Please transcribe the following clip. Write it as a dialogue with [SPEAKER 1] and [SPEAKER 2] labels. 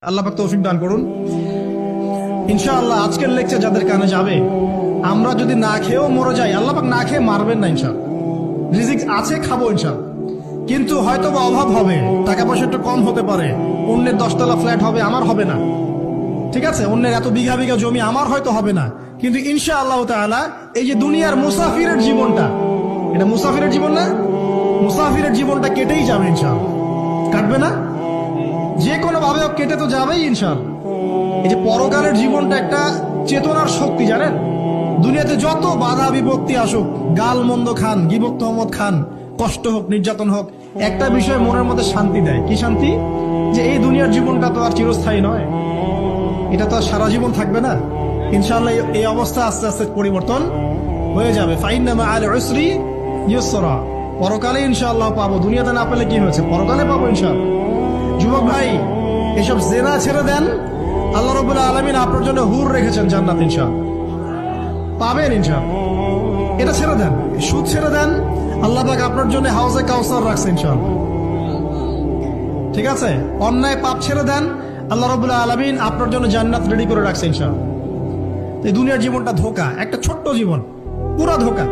[SPEAKER 1] আল্লাহ পাক তৌফিক দান করুন। ইনশাআল্লাহ আজকের লেকচার যাদের কানে যাবে, আমরা যদি না খেয়েও মরে যাই, আল্লাহ পাক না খেয়ে মারবেন না ইনশাআল্লাহ। রিজিক আছে, খাবো ইনশাআল্লাহ। কিন্তু হয়তো বা অভাব হবে, টাকা পয়সা একটু কম হতে পারে, অন্যের 10 তলা ফ্ল্যাট হবে, আমার হবে না, ঠিক আছে, অন্যের এত বিঘা বিঘা জমি আমার হয়তো হবে না। কিন্তু ইনশাআল্লাহ তাআলা এই যে দুনিয়ার মুসাফিরের জীবনটা, এটা মুসাফিরের জীবন না, মুসাফিরের জীবনটা কেটেই যাবে ইনশাআল্লাহ। কাটবে না? যে কোনো ভাবে কেটে তো যাবেই ইনশাআল্লাহ। এই যে পরকালের জীবনটা একটা চেতনার শক্তি, জানেন, দুনিয়াতে যত বাধা বিপত্তি আসুক, গাল মন্দ খান, গিবত তহমত খান, কষ্ট হোক, নির্যাতন হোক, একটা বিষয় মনের মধ্যে শান্তি দেয়। কি শান্তি? যে এই দুনিয়ার জীবনটা তো আর চিরস্থায়ী নয়, এটা তো আর সারা জীবন থাকবে না। ইনশাআল্লাহ এই অবস্থা আস্তে আস্তে পরিবর্তন হয়ে যাবে। ফাইন্না মাআল উসরি ইউসরা, পরকালে ইনশাআল্লাহ পাবো। দুনিয়াতে না পেলে কি হয়েছে, পরকালে পাবো ইনশাআল্লাহ। যুবক ভাই, এসব জেনা ছেড়ে দেন, আল্লাহ রাব্বুল আলামিন আপনার জন্য হুর রেখেছেন জান্নাত, ইনশাআল্লাহ পাবেন ইনশাআল্লাহ। এটা ছেড়ে দেন, সুদ ছেড়ে দেন, আল্লাহ পাক আপনার জন্য হাউজে কাউসার রাখছে ইনশাআল্লাহ, ঠিক আছে। অন্যায় পাপ ছেড়ে দেন, আল্লাহ রাব্বুল আলামিন আপনার জন্য জান্নাত রেডি করে রাখছে ইনশাআল্লাহ। এই দুনিয়ার জীবনটা ধোঁকা, একটা ছোট্ট জীবন, পুরা ধোঁকা।